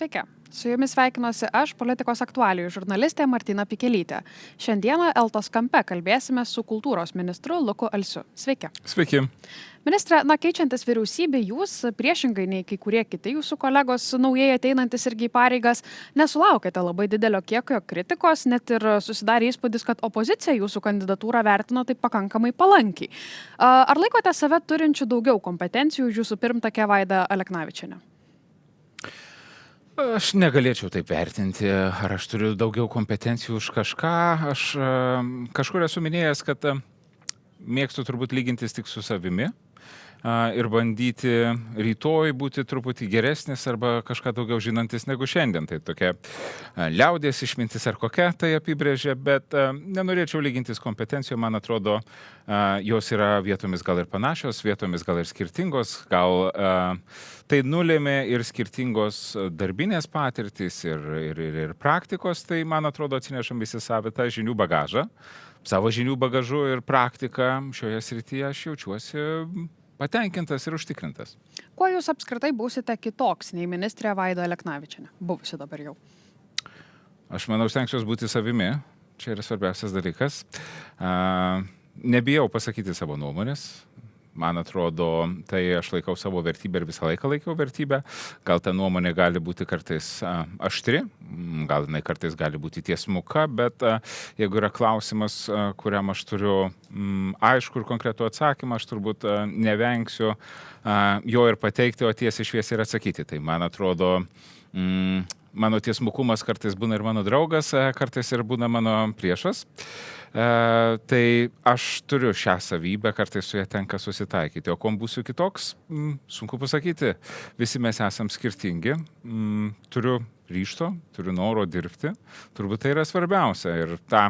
Sveiki. Su jumis sveikinuosi aš, politikos aktualijų žurnalistė Martina Pikelytė. Šiandieną Eltos kampe kalbėsime su kultūros ministru Luku Alsiu. Sveiki. Sveiki. Ministre, keičiantis vyriausybė, jūs priešingai nei kai kurie kiti jūsų kolegos naujai ateinantis irgi į pareigas, nesulaukėte labai didelio kiekio kritikos, net ir susidarė įspūdis, kad opozicija jūsų kandidatūrą vertino taip pakankamai palankiai. Ar laikote save turinčių daugiau kompetencijų už jūsų pirmtakę Vaidą Aleknavičienę? Aš negalėčiau taip vertinti, ar aš turiu daugiau kompetencijų už kažką. Aš kažkur esu minėjęs, kad mėgstu turbūt lygintis tik su savimi ir bandyti rytoj būti truputį geresnis arba kažką daugiau žinantis negu šiandien. Tai tokia liaudės išmintis ar kokia tai apibrėžia, bet nenorėčiau lygintis kompetencijų. Man atrodo, jos yra vietomis gal ir panašios, vietomis gal ir skirtingos. Gal tai nulėmė ir skirtingos darbinės patirtys ir praktikos. Tai, man atrodo, atsinešam visi savitą žinių bagažą. Savo žinių bagažu ir praktika šioje srityje aš jaučiuosi patenkintas ir užtikrintas. Kuo jūs apskritai būsite kitoks nei ministrė Vaida Aleknavičienė? Buvusi dabar jau. Aš manau, stengsiuosi būti savimi. Čia yra svarbiausias dalykas. Nebijau pasakyti savo nuomonės. Man atrodo, tai aš laikau savo vertybę ir visą laiką laikiau vertybę. Gal ta nuomonė gali būti kartais aštri, gal jinai kartais gali būti tiesmuka, bet jeigu yra klausimas, kuriam aš turiu aišku ir konkretų atsakymą, aš turbūt nevengsiu jo ir pateikti, o tiesiai šviesiai ir atsakyti. Tai man atrodo, mano tiesmukumas kartais būna ir mano draugas, kartais ir būna mano priešas. Tai aš turiu šią savybę, kartais su ją tenka susitaikyti. O kuom būsiu kitoks, sunku pasakyti. Visi mes esam skirtingi. Turiu ryžto, turiu noro dirbti. Turbūt tai yra svarbiausia. Ir tą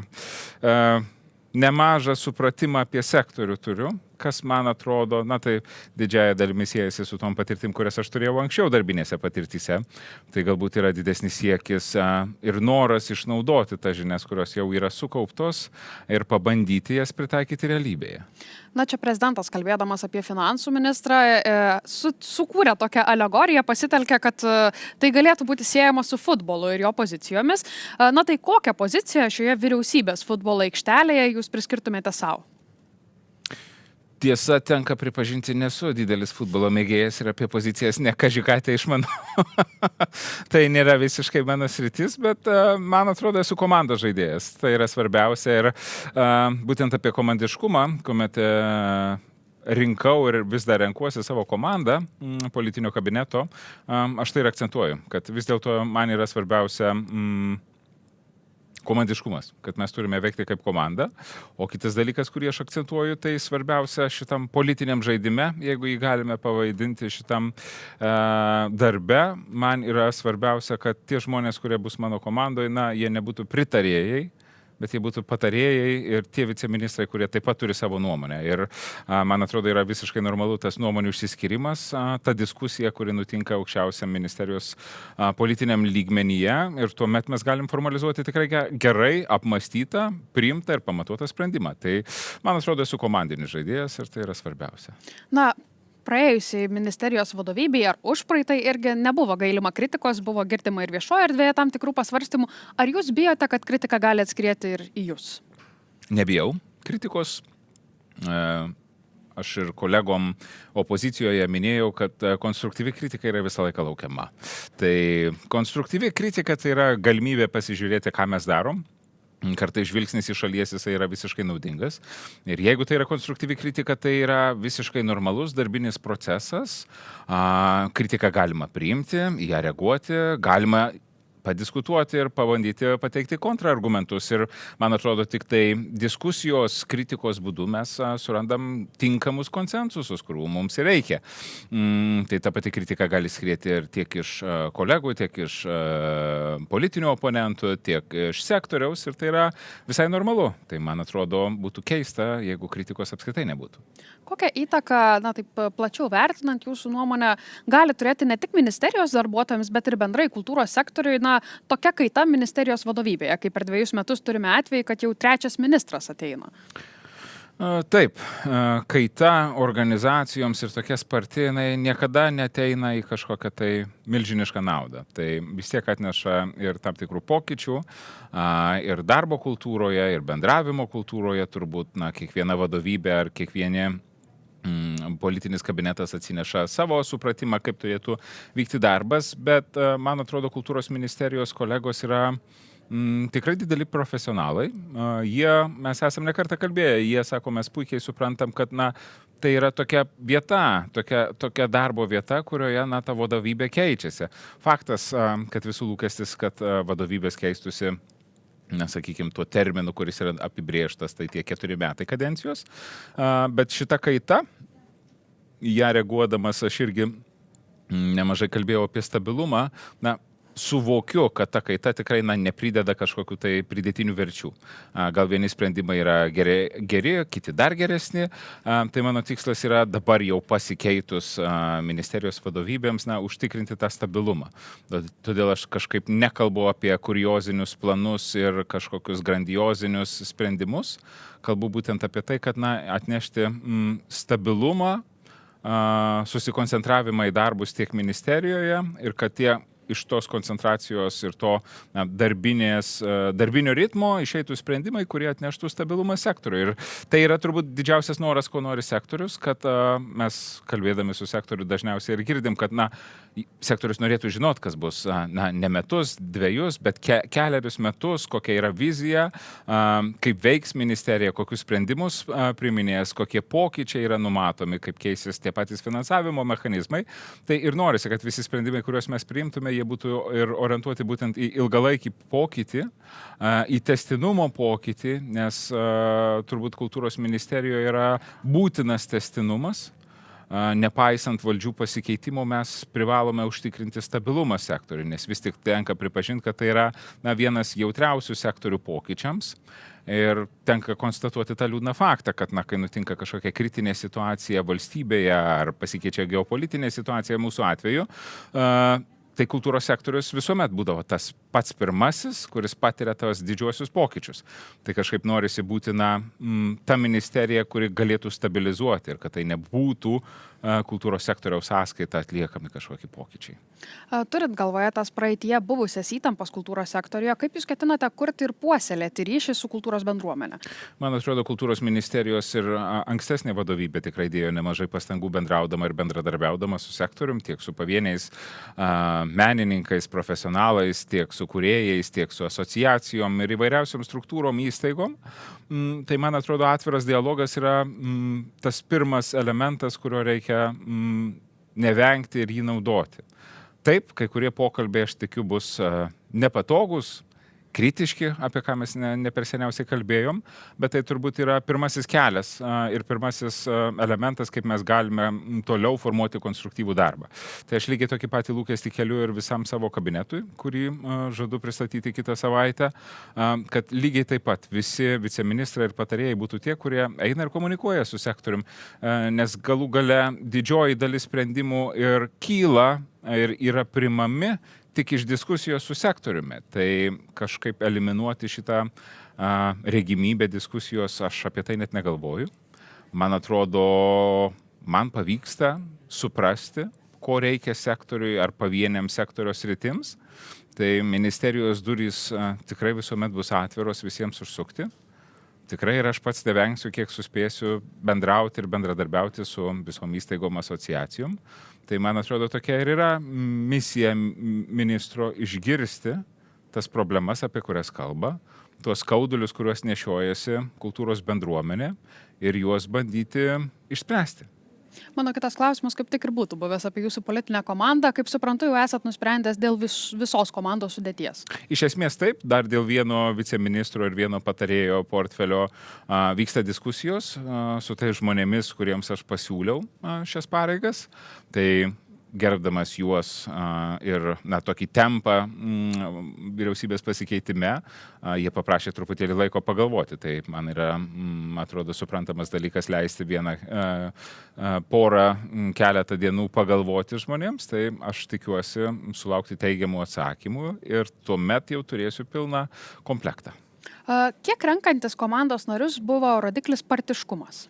nemažą supratimą apie sektorių turiu, kas man atrodo, tai didžiąją dalimi siejasi su tom patirtim, kurias aš turėjau anksčiau darbinėse patirtyse. Tai galbūt yra didesnis siekis ir noras išnaudoti tas žinias, kurios jau yra sukauptos ir pabandyti jas pritaikyti realybėje. Čia prezidentas, kalbėdamas apie finansų ministrą, sukūrė tokią alegoriją, pasitelkė, kad tai galėtų būti siejama su futbolu ir jo pozicijomis. Tai kokią poziciją šioje vyriausybės futbolo aikštelėje jūs priskirtumėte savo? Tiesa, tenka pripažinti, nesu didelis futbolo mėgėjas ir apie pozicijas nekažikatė išmanau. Tai nėra visiškai mano sritis, bet man atrodo, esu komandos žaidėjas. Tai yra svarbiausia ir būtent apie komandiškumą, kuomet rinkau ir vis dar renkuosi savo komandą politinio kabineto, aš tai ir akcentuoju, kad vis dėlto man yra svarbiausia komandiškumas, kad mes turime veikti kaip komanda. O kitas dalykas, kurį aš akcentuoju, tai svarbiausia šitam politiniam žaidime, jeigu jį galime pavaidinti šitam darbe, man yra svarbiausia, kad tie žmonės, kurie bus mano komandoje, jie nebūtų pritarėjai, bet jie būtų patarėjai ir tie viceministrai, kurie taip pat turi savo nuomonę. Ir man atrodo, yra visiškai normalu tas nuomonių išsiskirimas, ta diskusija, kuri nutinka aukščiausiam ministerijos politiniam lygmenyje. Ir tuomet mes galim formalizuoti tikrai gerai apmąstytą, priimtą ir pamatuotą sprendimą. Tai, man atrodo, esu komandinis žaidėjas ir tai yra svarbiausia. Praėjusiai ministerijos vadovybei ar užpraeitai irgi nebuvo gailima kritikos, buvo girdima ir viešoje erdvėje tam tikrų pasvarstymų. Ar jūs bijote, kad kritika gali atskrieti ir į jūs? Nebijau kritikos. Aš ir kolegom opozicijoje minėjau, kad konstruktyvi kritika yra visą laiką laukiama. Tai konstruktyvi kritika tai yra galimybė pasižiūrėti, ką mes darom. Kartais žvilgsnis iš šalies jisai yra visiškai naudingas. Ir jeigu tai yra konstruktyvi kritika, tai yra visiškai normalus darbinis procesas. Kritiką galima priimti, į ją reaguoti, galima padiskutuoti ir pabandyti pateikti kontrargumentus. Ir man atrodo, tik tai diskusijos, kritikos būdu mes surandam tinkamus konsensusus, kurių mums reikia. Tai ta pati kritika gali skrieti ir tiek iš kolegų, tiek iš politinių oponentų, tiek iš sektoriaus ir tai yra visai normalu. Tai man atrodo, būtų keista, jeigu kritikos apskritai nebūtų. Kokią įtaką, taip plačiau vertinant jūsų nuomonę, gali turėti ne tik ministerijos darbuotojams, bet ir bendrai kultūros sektoriui, tokia kaita ministerijos vadovybėje, kai per 2 metus turime atvejį, kad jau 3 ministras ateina? Taip, kaita organizacijoms ir tokia sparti, jinai niekada neteina į kažkokią tai milžinišką naudą. Tai vis tiek atneša ir tam tikrų pokyčių, ir darbo kultūroje, ir bendravimo kultūroje, turbūt kiekviena vadovybė ar kiekvieni politinis kabinetas atsineša savo supratimą, kaip turėtų vykti darbas, bet man atrodo, kultūros ministerijos kolegos yra tikrai dideli profesionalai. Mes esam ne kartą kalbėję, jie sako, mes puikiai suprantam, kad tai yra tokia vieta, tokia darbo vieta, kurioje ta vadovybė keičiasi. Faktas, kad visų lūkestis, kad vadovybės keistusi, sakykime, tuo terminu, kuris yra apibrėžtas, tai tie 4 metai kadencijos. Bet šita kaita, ją reaguodamas aš irgi nemažai kalbėjau apie stabilumą, suvokiu, kad ta kaita tikrai neprideda kažkokių tai pridėtinių verčių. Gal vieni sprendimai yra geri, kiti dar geresni. Tai mano tikslas yra dabar jau pasikeitus ministerijos vadovybėms užtikrinti tą stabilumą. Todėl aš kažkaip nekalbu apie kuriozinius planus ir kažkokius grandiozinius sprendimus. Kalbu būtent apie tai, kad atnešti stabilumą, susikoncentravimą į darbus tiek ministerijoje ir kad tie iš tos koncentracijos ir to darbinio ritmo išeitų sprendimai, kurie atneštų stabilumą sektoriui. Ir tai yra turbūt didžiausias noras, ko nori sektorius, kad mes kalbėdami su sektoriu dažniausiai ir girdim, kad sektorius norėtų žinot, kas bus ne metus, 2, bet keliarius metus, kokia yra vizija, kaip veiks ministerija, kokius sprendimus priiminės, kokie pokyčiai yra numatomi, kaip keisis tie patys finansavimo mechanizmai. Tai ir norisi, kad visi sprendimai, kuriuos mes priimtume, jie būtų ir orientuoti būtent į ilgalaikį pokytį, į tęstinumo pokytį, nes turbūt kultūros ministerijoje yra būtinas tęstinumas. Nepaisant valdžių pasikeitimo, mes privalome užtikrinti stabilumą sektoriui, nes vis tik tenka pripažinti, kad tai yra vienas jautriausių sektorių pokyčiams. Ir tenka konstatuoti tą liūdną faktą, kad kai nutinka kažkokia kritinė situacija valstybėje ar pasikeičia geopolitinė situacija mūsų atveju, tai kultūros sektorius visuomet būdavo tas pats pirmasis, kuris patiria tos didžiuosius pokyčius. Tai kažkaip norisi būti ta ministerija, kuri galėtų stabilizuoti ir kad tai nebūtų kultūros sektoriaus sąskaita atliekami kažkokie pokyčiai. Turit galvoje tas praeitie buvusias įtampas kultūros sektorijoje, kaip jūs ketinate kurti ir puoselėti ryšį su kultūros bendruomenė? Man atrodo, kultūros ministerijos ir ankstesnė vadovybė tikrai dėjo nemažai pastangų bendraudama ir bendradarbiaudama su sektorium, tiek su pavieniais menininkais, profesionalais, tiek su kūrėjais, tiek su asociacijom ir įvairiausiom struktūrom, įstaigom. Tai man atrodo, atviras dialogas yra tas pirmas elementas, kurio reikia nevengti ir jį naudoti. Taip, kai kurie pokalbiai, aš tikiu, bus nepatogus, kritiški, apie ką mes ne per seniausiai kalbėjom, bet tai turbūt yra pirmasis kelias ir pirmasis elementas, kaip mes galime toliau formuoti konstruktyvų darbą. Tai aš lygiai tokį patį lūkestį keliu ir visam savo kabinetui, kurį žadu pristatyti kitą savaitę, kad lygiai taip pat visi viceministrai ir patarėjai būtų tie, kurie eina ir komunikuoja su sektorium, nes galų gale didžioji dalis sprendimų ir kyla ir yra primami tik iš diskusijos su sektoriumi. Tai kažkaip eliminuoti šitą regimybę diskusijos, aš apie tai net negalvoju. Man atrodo, man pavyksta suprasti, ko reikia sektoriui ar pavieniam sektorios sritims. Tai ministerijos durys tikrai visuomet bus atviros visiems užsukti. Tikrai ir aš pats nevengsiu, kiek suspėsiu bendrauti ir bendradarbiauti su visom įstaigom asociacijom. Tai man atrodo, tokia ir yra misija ministro išgirsti tas problemas, apie kurias kalba, tuos skaudulius, kuriuos nešiojasi kultūros bendruomenė ir juos bandyti išspręsti. Mano kitas klausimas kaip tik ir būtų buvęs apie jūsų politinę komandą. Kaip suprantu, jau esat nusprendęs dėl visos komandos sudėties. Iš esmės taip, dar dėl vieno viceministro ir vieno patarėjo portfelio vyksta diskusijos su tais žmonėmis, kuriems aš pasiūliau šias pareigas. Tai gerbdamas juos ir tokį tempą vyriausybės pasikeitime, jie paprašė truputėlį laiko pagalvoti. Tai man yra, atrodo, suprantamas dalykas leisti vieną keletą dienų pagalvoti žmonėms. Tai aš tikiuosi sulaukti teigiamų atsakymų ir tuomet jau turėsiu pilną komplektą. Kiek renkantis komandos narius buvo rodiklis partiškumas?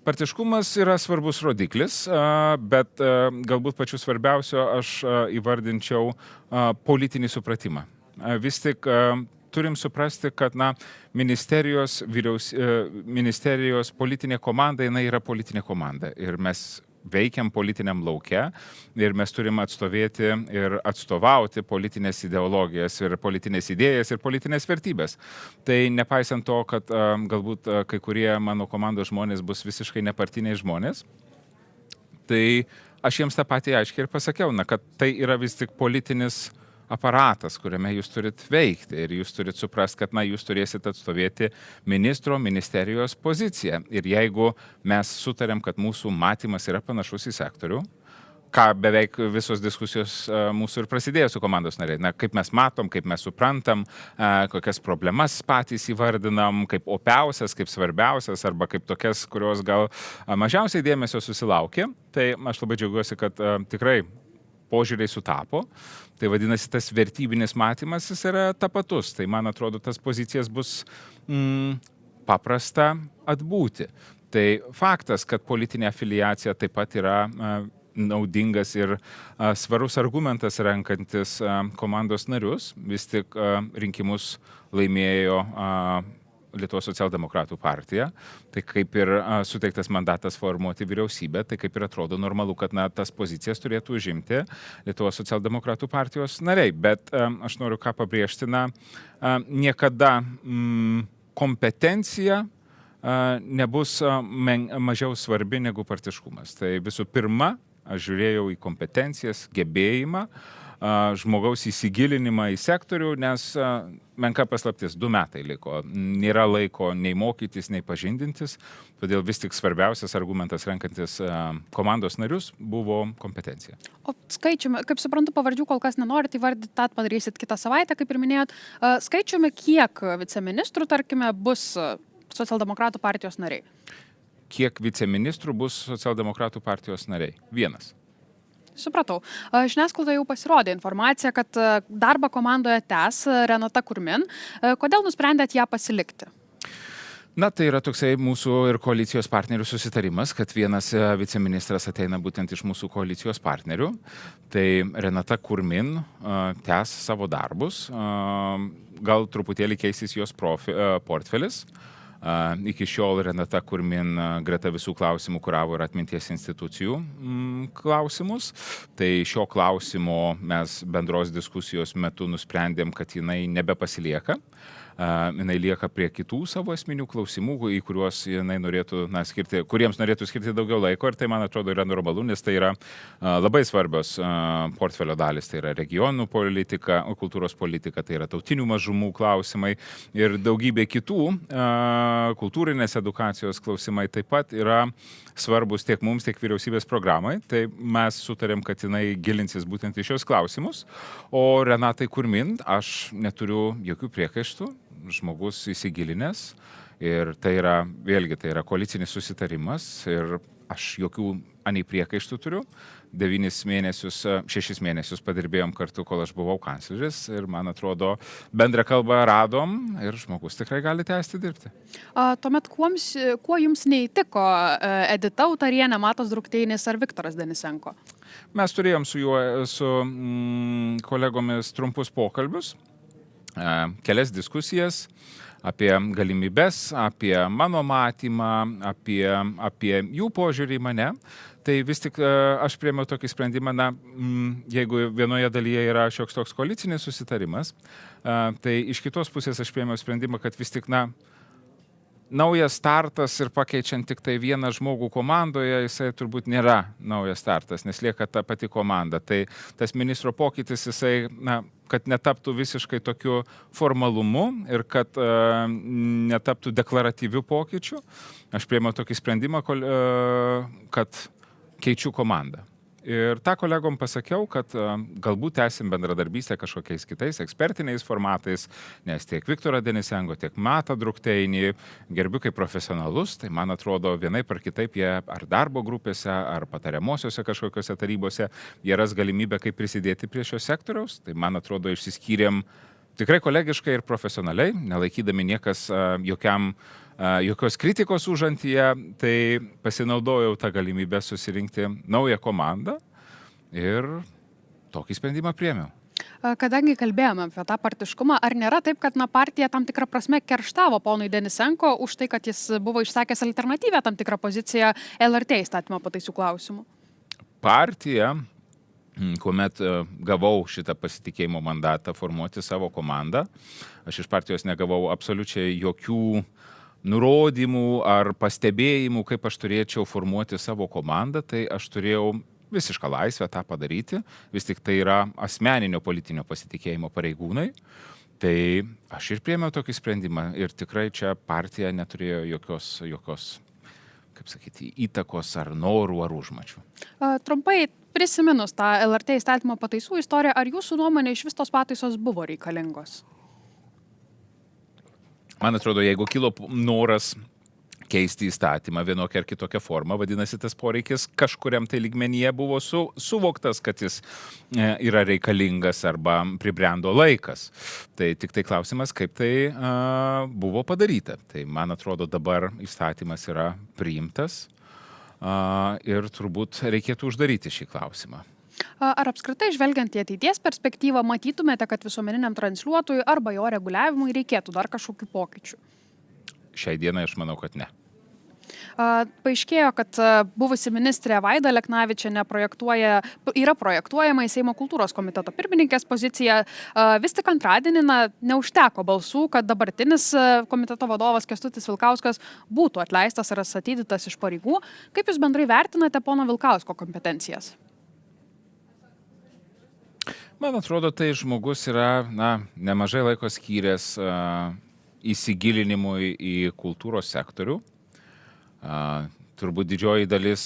Partiškumas yra svarbus rodiklis, bet galbūt pačiu svarbiausiu aš įvardinčiau politinį supratimą. Vis tik turim suprasti, kad ministerijos politinė komanda, jinai yra politinė komanda ir mes veikiam politiniam lauke ir mes turim atstovėti ir atstovauti politinės ideologijas ir politinės idėjas ir politinės vertybės. Tai nepaisant to, kad galbūt kai kurie mano komandos žmonės bus visiškai nepartiniai žmonės, tai aš jiems tą patį aiškiai ir pasakiau, kad tai yra vis tik politinis aparatas, kuriame jūs turit veikti ir jūs turit suprasti, kad jūs turėsit atstovėti ministerijos poziciją. Ir jeigu mes sutarėm, kad mūsų matymas yra panašus į sektorių, ką beveik visos diskusijos mūsų ir prasidėjo su komandos nariai. Kaip mes matom, kaip mes suprantam, kokias problemas patys įvardinam, kaip opiausias, kaip svarbiausias arba kaip tokias, kurios gal mažiausiai dėmesio susilaukė. Tai aš labai džiaugiuosi, kad tikrai požiūriai sutapo. Tai vadinasi, tas vertybinis matymas jis yra tapatus. Tai man atrodo, tas pozicijas bus paprasta atbūti. Tai faktas, kad politinė afiliacija taip pat yra naudingas ir svarus argumentas renkantis komandos narius. Vis tik rinkimus laimėjo Lietuvos socialdemokratų partija, tai kaip ir suteiktas mandatas formuoti vyriausybę, tai kaip ir atrodo normalu, kad tas pozicijas turėtų užimti Lietuvos socialdemokratų partijos nariai. Bet aš noriu ką pabrėžti, niekada kompetencija nebus mažiau svarbi negu partiškumas. Tai visų pirma, aš žiūrėjau į kompetencijas, gebėjimą, žmogaus įsigilinimą į sektorių, nes menka paslaptis, 2 metai liko. Nėra laiko nei mokytis, nei pažindintis, todėl vis tik svarbiausias argumentas renkantis komandos narius buvo kompetencija. O skaičiumi, kaip suprantu, pavardžių kol kas nenorit įvardyti, tą padarysit kitą savaitę, kaip ir minėjot. Skaičiumi, kiek viceministrų, tarkime, bus socialdemokratų partijos nariai? Kiek viceministrų bus socialdemokratų partijos nariai? 1. Supratau. Žiniasklaidoje jau pasirodė informacija, kad darbą komandoje tęs Renata Kurmin. Kodėl nusprendėt ją pasilikti? Tai yra toksai mūsų ir koalicijos partnerių susitarimas, kad vienas viceministras ateina būtent iš mūsų koalicijos partnerių. Tai Renata Kurmin tęs savo darbus, gal truputėlį keisis jos portfelis. Iki šiol Renata Kurmin greta visų klausimų kuravo ir atminties institucijų klausimus. Tai šio klausimo mes bendros diskusijos metu nusprendėm, kad jinai nebepasilieka. Jinai lieka prie kitų savo esminių klausimų, į kuriuos jinai norėtų, kuriems norėtų skirti daugiau laiko, ir tai, man atrodo, yra normalu, nes tai yra labai svarbios portfelio dalis. Tai yra regionų politika, kultūros politika, tai yra tautinių mažumų klausimai ir daugybė kitų kultūrinės edukacijos klausimai taip pat yra svarbus tiek mums, tiek vyriausybės programai. Tai mes sutarėm, kad jinai gilinsis būtent į šios klausimus. O Renatai Kurmin aš neturiu jokių priekaištų. Žmogus įsigilinęs ir tai yra, vėlgi, tai yra koalicinis susitarimas ir aš jokių anei priekaištų turiu. 6 mėnesius padirbėjom kartu, kol aš buvau kancleris ir, man atrodo, bendrą kalbą radom ir žmogus tikrai gali tęsti dirbti. Tuomet kuo jums neįtiko Edita Utarienė, Matas Drukteinis ar Viktoras Denisenko? Mes turėjom su kolegomis trumpus pokalbius, kelias diskusijas apie galimybes, apie mano matymą, apie jų požiūrį į mane. Tai vis tik aš priėmiau tokį sprendimą, jeigu vienoje dalyje yra šioks toks koalicinis susitarimas, tai iš kitos pusės aš priėmiau sprendimą, kad vis tik, naujas startas ir pakeičiant tik tai vieną žmogų komandoje, jisai turbūt nėra naujas startas, nes lieka ta pati komanda. Tai tas ministro pokytis, jisai, kad netaptų visiškai tokiu formalumu ir kad netaptų deklaratyvių pokyčių, aš priėmiau tokį sprendimą, kad keičiu komandą. Ir tą kolegom pasakiau, kad galbūt tęsim bendradarbystę kažkokiais kitais ekspertiniais formatais, nes tiek Viktorą Denisenko, tiek Matą Drukteinį gerbiu kaip profesionalus, tai man atrodo vienaip ar kitaip jie ar darbo grupėse, ar patariamosiose kažkokiose tarybose, jie ras galimybę kaip prisidėti prie šio sektoriaus. Tai man atrodo išsiskyrėm tikrai kolegiškai ir profesionaliai, nelaikydami niekas jokios kritikos užantyje, tai pasinaudojau tą galimybę susirinkti naują komandą ir tokį sprendimą priėmiau. Kadangi kalbėjome apie tą partiškumą, ar nėra taip, kad partija tam tikrą prasme kerštavo ponui Denisenko už tai, kad jis buvo išsakęs alternatyvę tam tikrą poziciją LRT įstatymo pataisų klausimų? Partija, kuomet gavau šitą pasitikėjimo mandatą formuoti savo komandą, aš iš partijos negavau absoliučiai jokių nurodymų ar pastebėjimų, kaip aš turėčiau formuoti savo komandą, tai aš turėjau visišką laisvę tą padaryti, vis tik tai yra asmeninio politinio pasitikėjimo pareigūnai, tai aš ir priėmiau tokį sprendimą ir tikrai čia partija neturėjo jokios, kaip sakyti, įtakos ar norų ar užmačių. Trumpai prisiminus tą LRT įstatymo pataisų istoriją, ar jūsų nuomonė iš vis tos pataisos buvo reikalingos? Man atrodo, jeigu kilo noras keisti įstatymą vienokią ar kitokią formą, vadinasi, tas poreikis kažkuriam tai lygmenyje buvo suvoktas, kad jis yra reikalingas arba pribrendo laikas. Tai tik tai klausimas, kaip tai buvo padaryta. Tai man atrodo, dabar įstatymas yra priimtas ir turbūt reikėtų uždaryti šį klausimą. Ar apskritai, žvelgiant į ateities perspektyvą, matytumėte, kad visuomeniniam transliuotojui arba jo reguliavimui reikėtų dar kažkokių pokyčių? Šiai dienai aš manau, kad ne. Paaiškėjo, kad buvusi ministrė Vaida Aleknavičienė yra projektuojama į Seimo kultūros komiteto pirmininkės poziciją. Vis tik antradienį neužteko balsų, kad dabartinis komiteto vadovas Kęstutis Vilkauskas būtų atleistas ar atstatydintas iš pareigų. Kaip jūs bendrai vertinate pono Vilkausko kompetencijas? Man atrodo, tai žmogus yra nemažai laiko skyręs įsigilinimui į kultūros sektorių. Turbūt didžioji dalis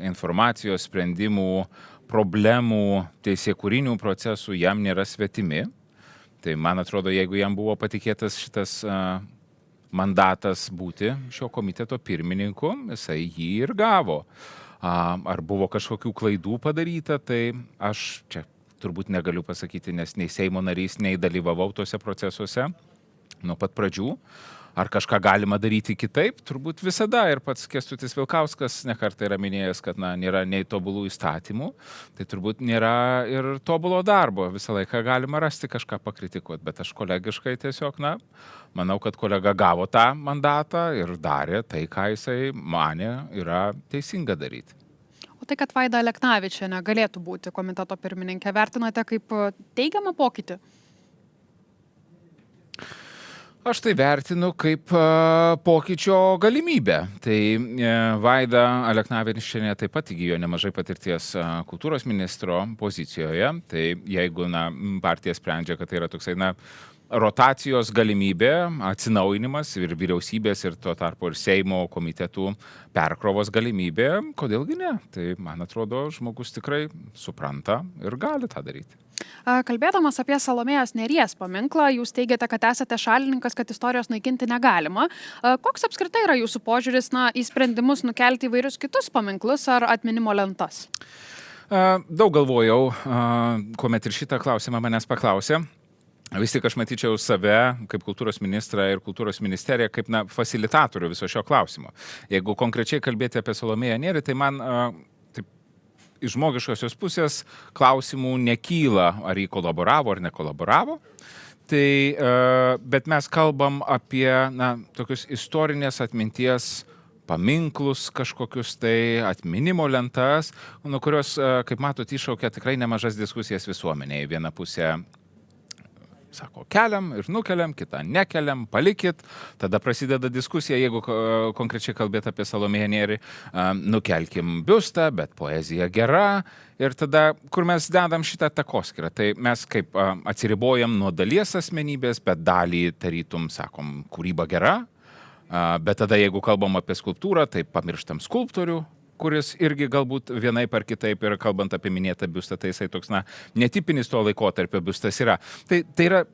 informacijos, sprendimų, problemų, teisėkūrinių procesų jam nėra svetimi. Tai man atrodo, jeigu jam buvo patikėtas šitas mandatas būti šio komiteto pirmininku, jisai jį ir gavo. Ar buvo kažkokių klaidų padaryta, tai aš čia turbūt negaliu pasakyti, nes nei Seimo narys, nei dalyvavau tuose procesuose nuo pat pradžių. Ar kažką galima daryti kitaip? Turbūt visada. Ir pats Kęstutis Vilkauskas nekartą yra minėjęs, kad nėra nei tobulų įstatymų, tai turbūt nėra ir tobulo darbo. Visą laiką galima rasti kažką pakritikuoti, bet aš kolegiškai tiesiog, manau, kad kolega gavo tą mandatą ir darė tai, ką jisai manė yra teisinga daryti. O tai, kad Vaida Aleknavičienė galėtų būti komiteto pirmininkė, vertinate kaip teigiamą pokytį? Aš tai vertinu kaip pokyčio galimybę. Tai Vaida Aleknavičienė taip pat įgijo nemažai patirties kultūros ministro pozicijoje. Tai jeigu partija sprendžia, kad tai yra toksai rotacijos galimybė, atsinaujinimas ir vyriausybės ir tuo tarpu ir Seimo komitetų perkrovos galimybė, kodėlgi ne? Tai man atrodo, žmogus tikrai supranta ir gali tą daryti. Kalbėdamas apie Salomėjos Nėries paminklą, jūs teigiate, kad esate šalininkas, kad istorijos naikinti negalima. Koks apskritai yra jūsų požiūris į sprendimus nukelti įvairius kitus paminklus ar atminimo lentas? Daug galvojau, kuomet ir šitą klausimą manęs paklausė. Vis tik aš matyčiau save kaip kultūros ministrą ir kultūros ministeriją kaip fasilitatorių viso šio klausimo. Jeigu konkrečiai kalbėti apie Salomėją Nėrį, tai man iš žmogiškosios pusės klausimų nekyla, ar jį kolaboravo ar nekolaboravo. Tai, bet mes kalbam apie tokius istorinės atminties paminklus kažkokius tai, atminimo lentas, nuo kurios, kaip matot, iššaukia tikrai nemažas diskusijas visuomenėje. Viena pusė sako, keliam ir nukeliam, kitą nekeliam, palikit. Tada prasideda diskusija, jeigu konkrečiai kalbėt apie Salomėją Nėrį, nukelkim biustą, bet poezija gera. Ir tada, kur mes dedam šitą takoskyrą, tai mes kaip atsiribojam nuo dalies asmenybės, bet dalį tarytum, sakom, kūryba gera. Bet tada, jeigu kalbam apie skulptūrą, tai pamirštam skulptorių, kuris irgi galbūt vienaip ar kitaip ir kalbant apie minėtą biustą, tai jisai toks, netipinis to laikotarpio biustas yra. Tai yra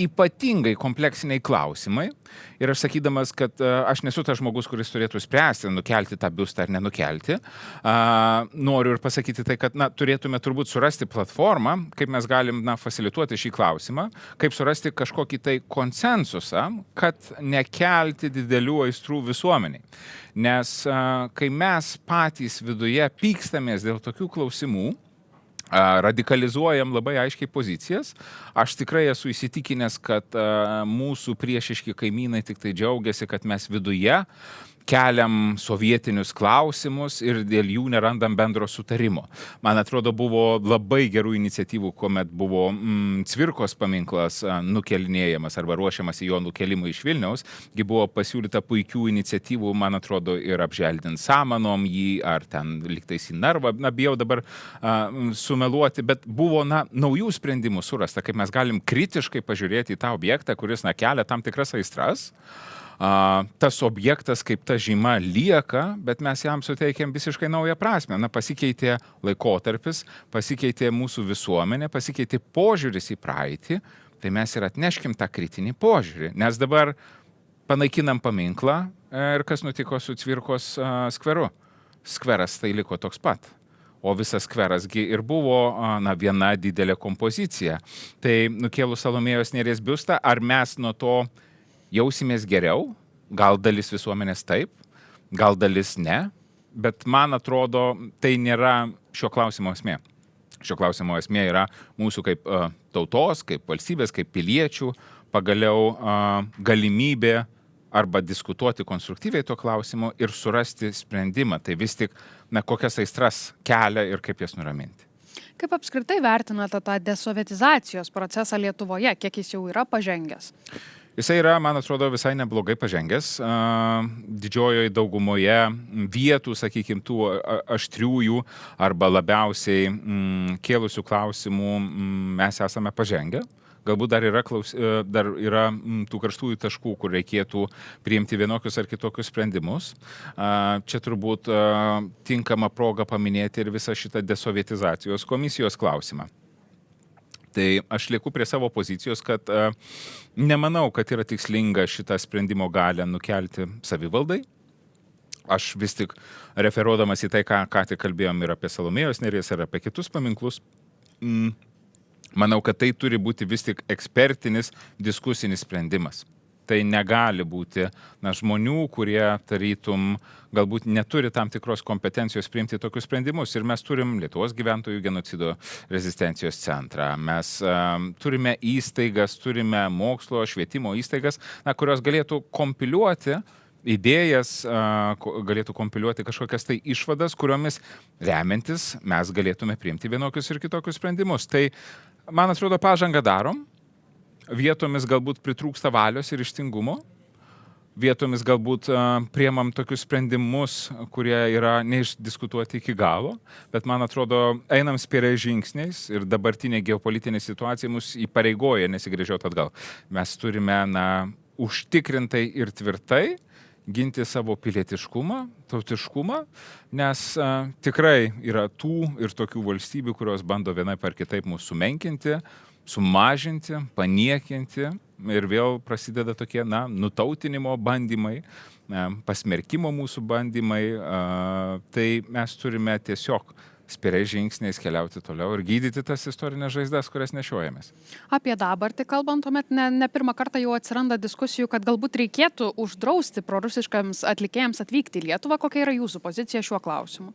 ypatingai kompleksiniai klausimai ir aš sakydamas, kad aš nesu tas žmogus, kuris turėtų spręsti, nukelti tą biustą ar nenukelti, noriu ir pasakyti tai, kad turėtume turbūt surasti platformą, kaip mes galim fasilituoti šį klausimą, kaip surasti kažkokį tai konsensusą, kad nekelti didelių aistrų visuomeniai. Nes kai mes patys viduje pykstamės dėl tokių klausimų, radikalizuojam labai aiškiai pozicijas. Aš tikrai esu įsitikinęs, kad mūsų priešiški kaimynai tik tai džiaugiasi, kad mes viduje keliam sovietinius klausimus ir dėl jų nerandam bendro sutarimo. Man atrodo, buvo labai gerų iniciatyvų, kuomet buvo Cvirkos paminklas nukelinėjamas arba ruošiamas į jo nukelimą iš Vilniaus. Gi buvo pasiūlyta puikių iniciatyvų, man atrodo, ir apželdint samanom jį, ar ten liktais į narvą. Bijau dabar sumeluoti, bet buvo naujų sprendimų surasta, kaip mes galim kritiškai pažiūrėti į tą objektą, kuris kelia tam tikras aistras. Tas objektas kaip ta žyma lieka, bet mes jam suteikėm visiškai naują prasme. Pasikeitė laikotarpis, pasikeitė mūsų visuomenė, pasikeitė požiūris į praeitį, tai mes ir atneškim tą kritinį požiūrį. Nes dabar panaikinam paminklą ir kas nutiko su Cvirkos skveru? Skveras tai liko toks pat. O visas skverasgi ir buvo viena didelė kompozicija. Tai nukėlus Salomėjos Nėries biustą, ar mes nuo to jausimės geriau, gal dalis visuomenės taip, gal dalis ne, bet man atrodo, tai nėra šio klausimo esmė. Šio klausimo esmė yra mūsų kaip tautos, kaip valstybės, kaip piliečių, pagaliau galimybė arba diskutuoti konstruktyviai to klausimo ir surasti sprendimą. Tai vis tik, kokias aistras kelia ir kaip jas nuraminti. Kaip apskritai vertinate tą desovietizacijos procesą Lietuvoje, kiek jis jau yra pažengęs? Jisai yra, man atrodo, visai neblogai pažengęs. Didžiojoje daugumoje vietų, sakykime, tų aštriųjų arba labiausiai kėlusių klausimų mes esame pažengę. Galbūt dar yra tų karštųjų taškų, kur reikėtų priimti vienokius ar kitokius sprendimus. Čia turbūt tinkama proga paminėti ir visą šitą desovietizacijos komisijos klausimą. Tai aš lieku prie savo pozicijos, kad nemanau, kad yra tikslinga šitą sprendimo galę nukelti savivaldai. Aš vis tik referuodamas į tai, ką tik kalbėjom ir apie Salomėjos Nėries, ir apie kitus paminklus, manau, kad tai turi būti vis tik ekspertinis diskusinis sprendimas. Tai negali būti žmonių, kurie tarytum galbūt neturi tam tikros kompetencijos priimti tokius sprendimus. Ir mes turim Lietuvos gyventojų genocido rezistencijos centrą. Mes turime įstaigas, turime mokslo, švietimo įstaigas, kurios galėtų kompiliuoti idėjas, galėtų kompiliuoti kažkokias tai išvadas, kuriomis remiantis mes galėtume priimti vienokius ir kitokius sprendimus. Tai, man atrodo, pažangą darom. Vietomis galbūt pritrūksta valios ir ryžtingumo. Vietomis galbūt priemam tokius sprendimus, kurie yra neišdiskutuoti iki galo. Bet man atrodo, einam spėriais žingsniais ir dabartinė geopolitinė situacija mus įpareigoja nesigręžioti atgal. Mes turime užtikrintai ir tvirtai ginti savo pilietiškumą, tautiškumą, nes tikrai yra tų ir tokių valstybių, kurios bando vienaip ar kitaip mūsų sumenkinti, sumažinti, paniekinti ir vėl prasideda tokie, nutautinimo bandymai, pasmerkimo mūsų bandymai. Tai mes turime tiesiog spėriais žingsniais keliauti toliau ir gydyti tas istorinės žaizdas, kurias nešiojamės. Apie dabartį kalbant, tuomet ne pirmą kartą jau atsiranda diskusijų, kad galbūt reikėtų uždrausti prorusiškams atlikėjams atvykti į Lietuvą. Kokia yra jūsų pozicija šiuo klausimu?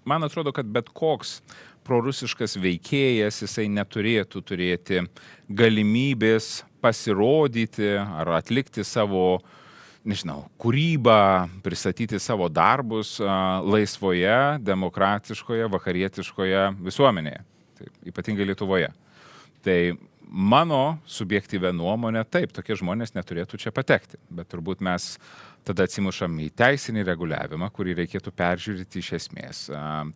Man atrodo, kad bet koks prorusiškas veikėjas, jisai neturėtų turėti galimybės pasirodyti ar atlikti savo, kūrybą, pristatyti savo darbus laisvoje, demokratiškoje, vakarietiškoje visuomenėje, tai ypatingai Lietuvoje. Tai mano subjektyvia nuomonė, taip, tokie žmonės neturėtų čia patekti, bet turbūt mes tada atsimušam į teisinį reguliavimą, kurį reikėtų peržiūrėti iš esmės.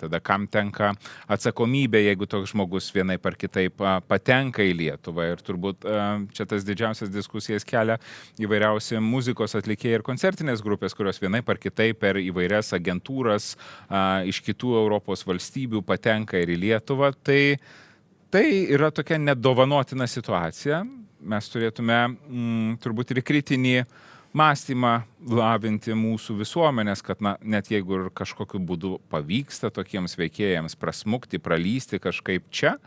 Tada kam tenka atsakomybė, jeigu toks žmogus vienaip ar kitaip patenka į Lietuvą. Ir turbūt čia tas didžiausias diskusijas kelia įvairiausi muzikos atlikėjai ir koncertinės grupės, kurios vienaip ar kitaip per įvairias agentūras iš kitų Europos valstybių patenka ir į Lietuvą. Tai yra tokia nedovanotina situacija. mes turėtume turbūt ir kritinį mąstymą lavinti mūsų visuomenės, kad net jeigu ir kažkokiu būdu pavyksta tokiems veikėjams prasmukti, pralysti kažkaip čia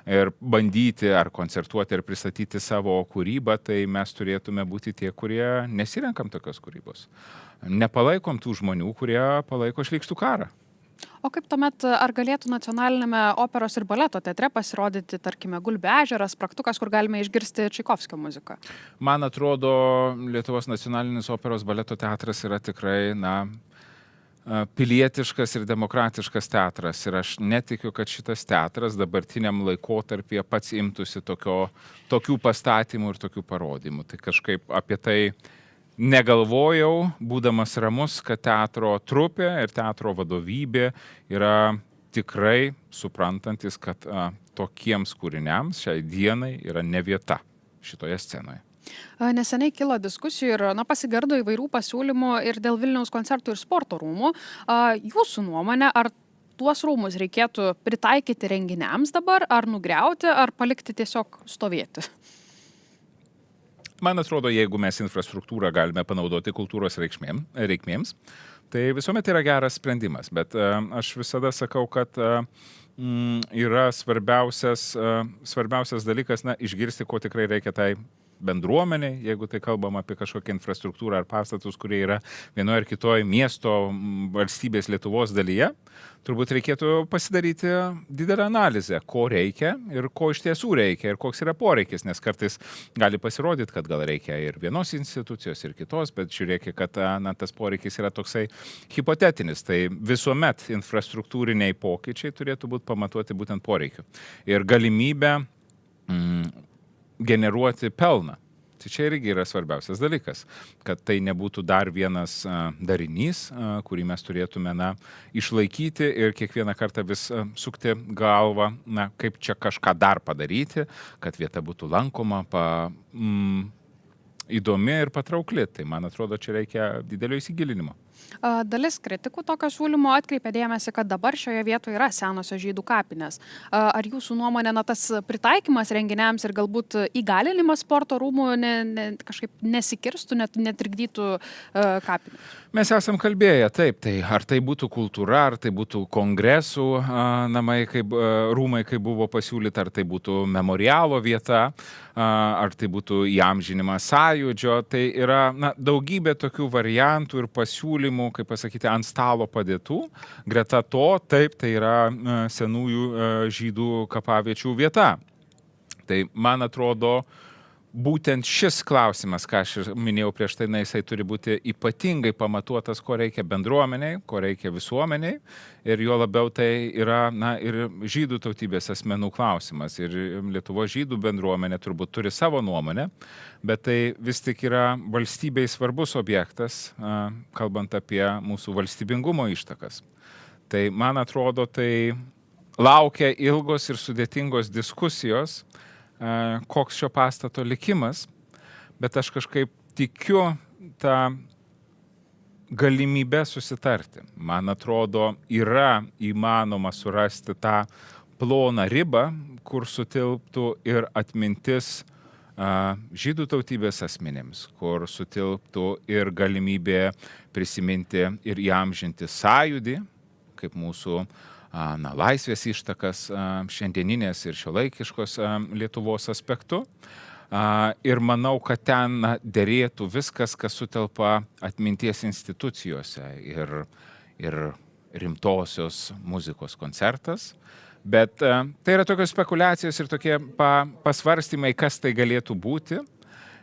ir bandyti ar koncertuoti ar pristatyti savo kūrybą, tai mes turėtume būti tie, kurie nesirenkam tokios kūrybos. Nepalaikom tų žmonių, kurie palaiko šlykštų karą. O kaip tuomet, ar galėtų nacionalinėme operos ir baleto teatre pasirodyti, tarkime, Gulbių ežeras, Spragtukas, kur galime išgirsti Čaikovskio muziką? Man atrodo, Lietuvos nacionalinis operos baleto teatras yra tikrai, pilietiškas ir demokratiškas teatras. Ir aš netikiu, kad šitas teatras dabartiniam laikotarpyje pats imtųsi tokių pastatymų ir tokių parodymų. Tai kažkaip apie tai negalvojau, būdamas ramus, kad teatro trupė ir teatro vadovybė yra tikrai suprantantis, kad tokiems kūriniams šiai dienai yra ne vieta šitoje scenoje. Neseniai kilo diskusijų ir pasigirdo įvairių pasiūlymų ir dėl Vilniaus koncertų ir sporto rūmų. Jūsų nuomonė, ar tuos rūmus reikėtų pritaikyti renginiams dabar, ar nugriauti, ar palikti tiesiog stovėti? Man atrodo, jeigu mes infrastruktūrą galime panaudoti kultūros reikmėms, tai visuomet yra geras sprendimas. Bet aš visada sakau, kad yra svarbiausias dalykas išgirsti, ko tikrai reikia tai bendruomeniai, jeigu tai kalbam apie kažkokią infrastruktūrą ar pastatus, kurie yra vienoje ar kitoje miesto, valstybės Lietuvos dalyje, turbūt reikėtų pasidaryti didelę analizę, ko reikia ir ko iš tiesų reikia ir koks yra poreikis, nes kartais gali pasirodyti, kad gal reikia ir vienos institucijos ir kitos, bet žiūrėkit, kad tas poreikis yra toksai hipotetinis, tai visuomet infrastruktūriniai pokyčiai turėtų būti pamatuoti būtent poreikiu ir galimybę generuoti pelną. Tai čia irgi yra svarbiausias dalykas, kad tai nebūtų dar vienas darinys, kurį mes turėtume išlaikyti ir kiekvieną kartą vis sukti galvą, kaip čia kažką dar padaryti, kad vieta būtų lankoma, įdomi ir patraukli. Tai man atrodo, čia reikia didelio įsigilinimo. Dalis kritikų tokio siūlymo atkreipė dėmesį, kad dabar šioje vietoje yra senosios žydų kapinės. Ar jūsų nuomonė, tas pritaikymas renginiams ir galbūt įgalinimas sporto rūmų kažkaip nesikirstų, netrikdytų kapinės? Mes esam kalbėję, taip, tai ar tai būtų kultūra, ar tai būtų kongresų namai, rūmai, kaip buvo pasiūlyta, ar tai būtų memorialo vieta, ar tai būtų įamžinimas sąjūdžio, tai yra daugybė tokių variantų ir pasiūlymų, kaip pasakyti, ant stalo padėtų. Greta to, taip, tai yra senųjų žydų kapaviečių vieta. Tai man atrodo, būtent šis klausimas, ką aš minėjau prieš tai, jisai turi būti ypatingai pamatuotas, ko reikia bendruomeniai, ko reikia visuomeniai. Ir jo labiau tai yra ir žydų tautybės asmenų klausimas. Ir Lietuvos žydų bendruomenė turbūt turi savo nuomonę, bet tai vis tik yra valstybei svarbus objektas, kalbant apie mūsų valstybingumo ištakas. Tai man atrodo, tai laukia ilgos ir sudėtingos diskusijos, koks šio pastato likimas, bet aš kažkaip tikiu tą galimybę susitarti. Man atrodo, yra įmanoma surasti tą ploną ribą, kur sutilptų ir atmintis žydų tautybės asmenėms, kur sutilptų ir galimybė prisiminti ir įamžinti sąjūdį, kaip mūsų laisvės ištakas šiandieninės ir šiuolaikiškos Lietuvos aspektu. Ir manau, kad ten derėtų viskas, kas sutelpa atminties institucijose ir rimtosios muzikos koncertas. Bet tai yra tokios spekulacijos ir tokie pasvarstymai, kas tai galėtų būti.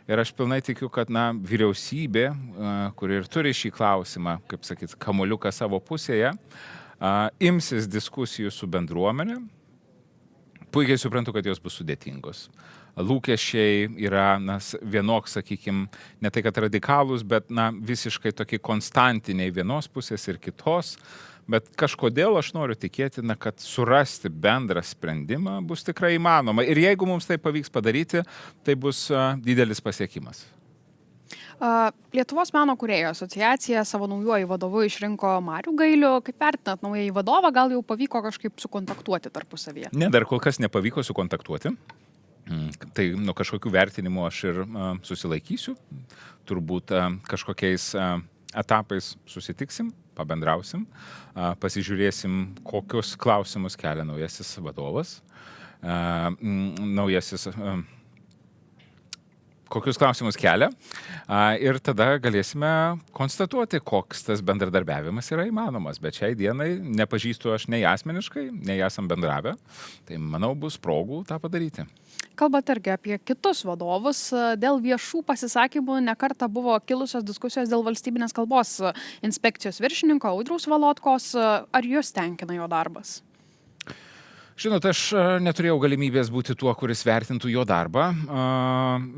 Ir aš pilnai tikiu, kad vyriausybė, kuri ir turi šį klausimą, kaip sakyt, kamuoliuką savo pusėje, imsis diskusijų su bendruomenė. Puikiai suprantu, kad jos bus sudėtingos. Lūkesčiai yra vienoks, sakykime, ne tai kad radikalūs, bet visiškai tokie konstantiniai vienos pusės ir kitos. Bet kažkodėl aš noriu tikėti, kad surasti bendrą sprendimą bus tikrai įmanoma. Ir jeigu mums tai pavyks padaryti, tai bus didelis pasiekimas. Lietuvos meno kūrėjų asociacija savo naujuoju vadovu išrinko Marių Gailių. Kaip vertinat naująjį vadovą, gal jau pavyko kažkaip sukontaktuoti tarpusavyje? Ne, dar kol kas nepavyko sukontaktuoti. Tai nuo kažkokių vertinimų aš ir susilaikysiu. Turbūt kažkokiais etapais susitiksim, pabendrausim, pasižiūrėsim, kokius klausimus kelia naujasis vadovas, kokius klausimus kelia ir tada galėsime konstatuoti, koks tas bendradarbiavimas yra įmanomas. Bet šiai dienai nepažįstu aš nei asmeniškai, nei esam bendravę, tai manau bus progų tą padaryti. Kalbate irgi apie kitus vadovus. Dėl viešų pasisakymų nekartą buvo kilusios diskusijos dėl valstybinės kalbos inspekcijos viršininko Audriaus Valotkos. Ar jūs tenkina jo darbas? Žinot, aš neturėjau galimybės būti tuo, kuris vertintų jo darbą.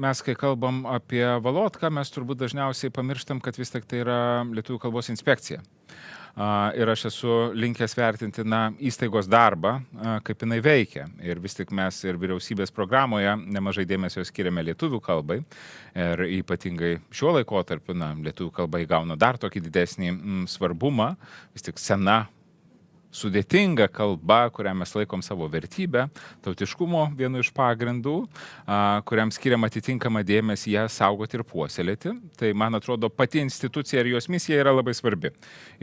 Mes, kai kalbam apie Valotką, mes turbūt dažniausiai pamirštam, kad vis tik tai yra Lietuvių kalbos inspekcija. Ir aš esu linkęs vertinti įstaigos darbą, kaip jinai veikia. Ir vis tik mes ir vyriausybės programoje nemažai dėmesio skiriame lietuvių kalbai. Ir ypatingai šiuo laikotarpiu lietuvių kalba įgauna dar tokį didesnį svarbumą. Vis tik sena, sudėtinga kalba, kurią mes laikom savo vertybę, tautiškumo vienu iš pagrindų, kuriam skiriam atitinkamą dėmesį ją saugoti ir puoselėti. Tai, man atrodo, pati institucija ir jos misija yra labai svarbi.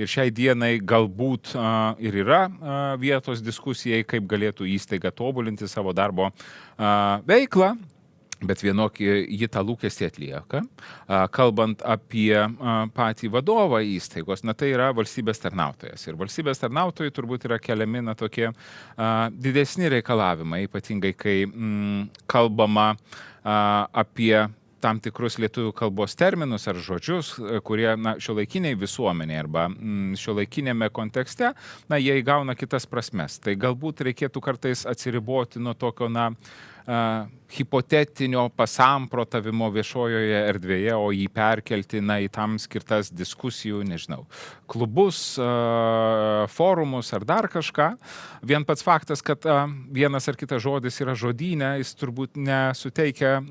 Ir šiai dienai galbūt ir yra vietos diskusijai, kaip galėtų įstaiga tobulinti savo darbo veiklą. Bet vienokį ji tą lūkestį atlieka. Kalbant apie patį vadovą įstaigos, tai yra valstybės tarnautojas. Ir valstybės tarnautojai turbūt yra keliami tokie didesni reikalavimai, ypatingai kai kalbama apie tam tikrus lietuvių kalbos terminus ar žodžius, kurie šiuolaikiniai visuomeniai arba šiuolaikinėme kontekste, jie įgauna kitas prasmes. Tai galbūt reikėtų kartais atsiriboti nuo tokio, hipotetinio pasamprotavimo viešojoje erdvėje, o jį perkelti į tam skirtas diskusijų, klubus, forumus ar dar kažką. Vien pats faktas, kad vienas ar kitas žodis yra žodyne, jis turbūt nesuteikia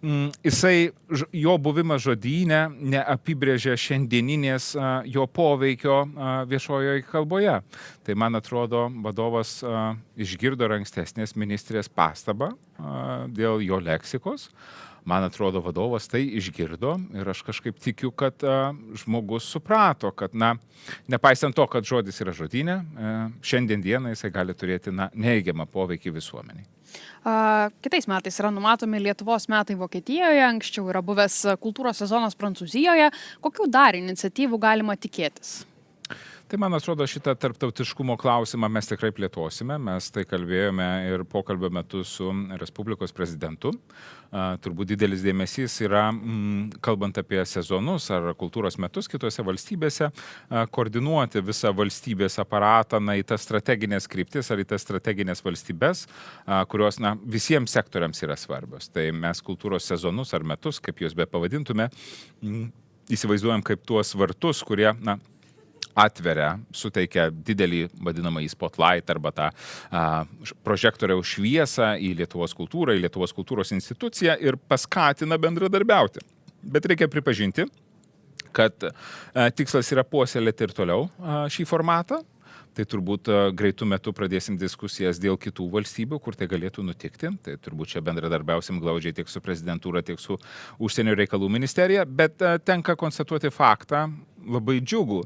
jo buvimas žodyne neapibrėžia šiandieninės jo poveikio viešojoje kalboje. Tai, man atrodo, vadovas išgirdo ankstesnės ministrės pastabą dėl jo leksikos. Man atrodo, vadovas tai išgirdo ir aš kažkaip tikiu, kad žmogus suprato, kad, nepaisant to, kad žodis yra žodyne, šiandien dieną jisai gali turėti neigiamą poveikį visuomeniai. Kitais metais yra numatomi Lietuvos metai Vokietijoje, anksčiau yra buvęs kultūros sezonas Prancūzijoje. Kokių dar iniciatyvų galima tikėtis? Tai, man atrodo, šitą tarptautiškumo klausimą mes tikrai plėtosime. Mes tai kalbėjome ir pokalbio metu su Respublikos prezidentu. Turbūt didelis dėmesys yra, kalbant apie sezonus ar kultūros metus kitose valstybėse, koordinuoti visą valstybės aparatą į tas strateginės kryptis ar į tas strateginės valstybės, kurios visiems sektoriams yra svarbios. Tai mes kultūros sezonus ar metus, kaip juos be pavadintume, įsivaizduojam kaip tuos vartus, kurie atveria, suteikia didelį vadinamąjį spotlight arba tą prožektoriaus šviesą į Lietuvos kultūrą, į Lietuvos kultūros instituciją ir paskatina bendradarbiauti. Bet reikia pripažinti, kad tikslas yra puoselėti ir toliau šį formatą. Tai turbūt greitų metų pradėsim diskusijas dėl kitų valstybių, kur tai galėtų nutikti. Tai turbūt čia bendradarbiausim glaudžiai tiek su prezidentūra, tiek su užsienio reikalų ministerija. Bet tenka konstatuoti faktą, labai džiugu,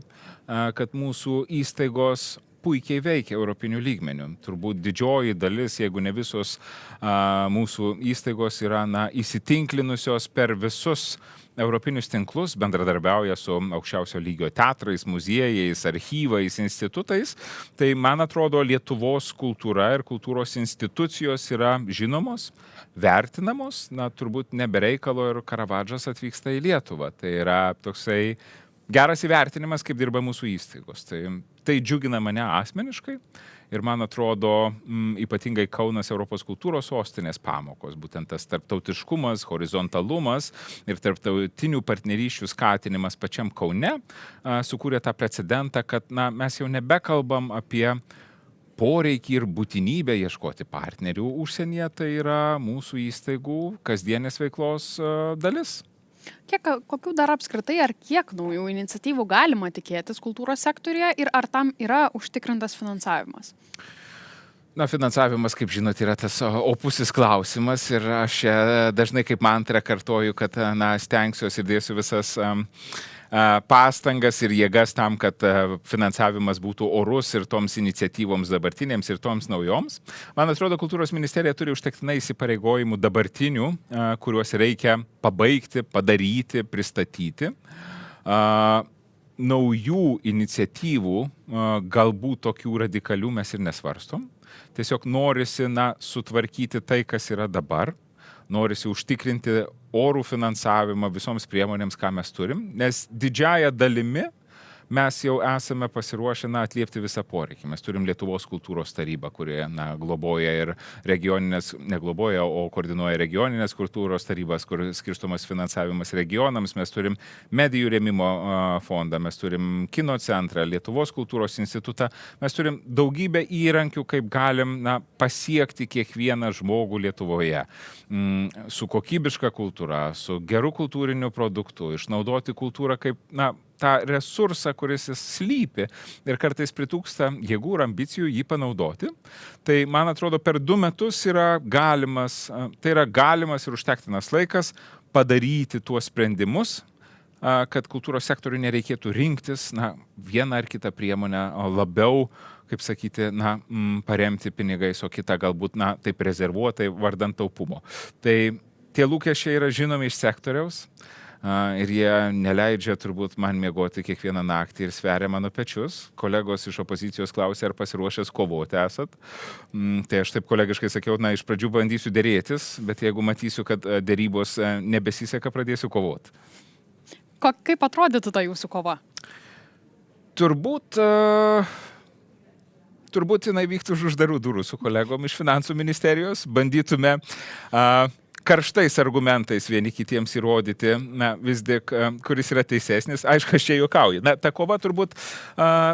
kad mūsų įstaigos puikiai veikia europinių lygmenių. Turbūt didžioji dalis, jeigu ne visos mūsų įstaigos yra įsitinklinusios per visus europinius tinklus, bendradarbiauja su aukščiausio lygio teatrais, muziejais, archyvais, institutais. Tai, man atrodo, Lietuvos kultūra ir kultūros institucijos yra žinomos, vertinamos. Turbūt nebereikalo ir Karavadžas atvyksta į Lietuvą. Tai yra toksai geras įvertinimas, kaip dirba mūsų įstaigos. Tai džiugina mane asmeniškai. Ir, man atrodo, ypatingai Kaunas Europos kultūros sostinės pamokos, būtent tas tarptautiškumas, horizontalumas ir tarptautinių partnerysčių skatinimas pačiam Kaune sukūrė tą precedentą, kad mes jau nebekalbam apie poreikį ir būtinybę ieškoti partnerių užsienyje, tai yra mūsų įstaigų kasdienės veiklos dalis. Kokių dar apskritai ar kiek naujų iniciatyvų galima tikėtis kultūros sektoriuje ir ar tam yra užtikrintas finansavimas? Na, finansavimas, kaip žinote, yra tas opusis klausimas ir aš dažnai kaip mantrą kartoju, kad stengsiuosi ir dėsiu visas pastangas ir jėgas tam, kad finansavimas būtų orus ir toms iniciatyvoms dabartinėms ir toms naujoms. Man atrodo, kultūros ministerija turi užtektinai įsipareigojimų dabartinių, kuriuos reikia pabaigti, padaryti, pristatyti. Naujų iniciatyvų, galbūt tokių radikalių mes ir nesvarstom. Tiesiog norisi sutvarkyti tai, kas yra dabar, norisi užtikrinti orų finansavimą visoms priemonėms, ką mes turim, nes didžiąją dalimi mes jau esame pasiruošę atliepti visą poreikį. Mes turim Lietuvos kultūros tarybą, kurie globoja ir regioninės, negloboja, o koordinuoja regioninės kultūros tarybas, kur skirstomas finansavimas regionams. Mes turim medijų rėmimo fondą, mes turim kino centrą, Lietuvos kultūros institutą. Mes turim daugybę įrankių, kaip galim pasiekti kiekvieną žmogų Lietuvoje. Su kokybiška kultūra, su geru kultūriniu produktu, išnaudoti kultūrą kaip, tą resursą, kuris jis slypi ir kartais pritrūksta jėgų ir ambicijų jį panaudoti. Tai, man atrodo, per 2 metus yra galimas ir užtektinas laikas padaryti tuos sprendimus, kad kultūros sektoriui nereikėtų rinktis vieną ar kitą priemonę labiau, kaip sakyti, paremti pinigais, o kitą galbūt taip rezervuotai vardant taupumo. Tai tie lūkesčiai yra žinomi iš sektoriaus. Ir jie neleidžia turbūt man miegoti kiekvieną naktį ir sveria mano pečius. Kolegos iš opozicijos klausė, ar pasiruošęs kovoti esat. Tai aš taip kolegiškai sakiau, iš pradžių bandysiu dėrėtis, bet jeigu matysiu, kad dėrybos nebesiseka, pradėsiu kovoti. Kaip atrodytų ta jūsų kova? Turbūt jinai vyktų už uždarų durų su kolegom iš finansų ministerijos. Bandytume karštais argumentais vieni kitiems įrodyti, vis tik, kuris yra teisesnis. Aišku, aš čia juokauju. Ta kova turbūt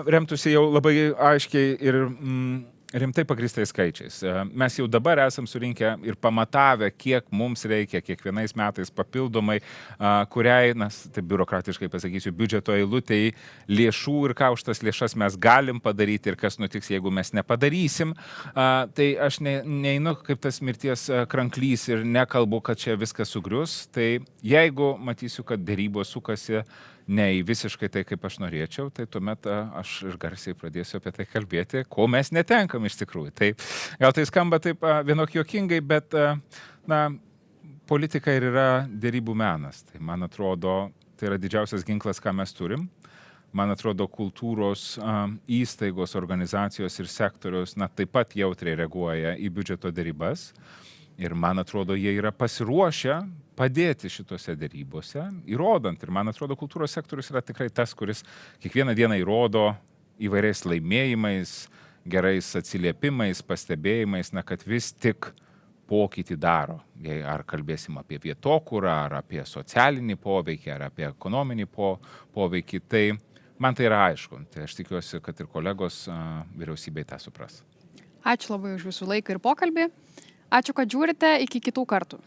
remtųsi jau labai aiškiai ir rimtai pagrįstais skaičiais. Mes jau dabar esam surinkę ir pamatavę, kiek mums reikia kiekvienais metais papildomai, kuriai, taip biurokratiškai pasakysiu, biudžeto eilutei lėšų ir ką už tas lėšas mes galim padaryti ir kas nutiks, jeigu mes nepadarysim. Tai aš neinu kaip tas mirties kranklys ir nekalbu, kad čia viskas sugrius. Tai jeigu matysiu, kad dėrybos sukasi ne į visiškai tai, kaip aš norėčiau, tai tuomet aš ir garsiai pradėsiu apie tai kalbėti, ko mes netenkam iš tikrųjų. Tai gal tai skamba taip vienok juokingai, bet politika ir yra dėrybų menas. Tai man atrodo, tai yra didžiausias ginklas, ką mes turim. Man atrodo, kultūros įstaigos, organizacijos ir sektorius taip pat jautriai reaguoja į biudžeto dėrybas. Ir man atrodo, jie yra pasiruošę padėti šitose dėrybose, įrodant. Ir man atrodo, kultūros sektorius yra tikrai tas, kuris kiekvieną dieną įrodo įvairiais laimėjimais, gerais atsiliepimais, pastebėjimais, kad vis tik pokytį daro. Ar kalbėsim apie vietokūrą, ar apie socialinį poveikį, ar apie ekonominį poveikį. Tai man tai yra aišku. Tai aš tikiuosi, kad ir kolegos vyriausybei tą supras. Ačiū labai už jūsų laiką ir pokalbį. Ačiū, kad žiūrite. Iki kitų kartų.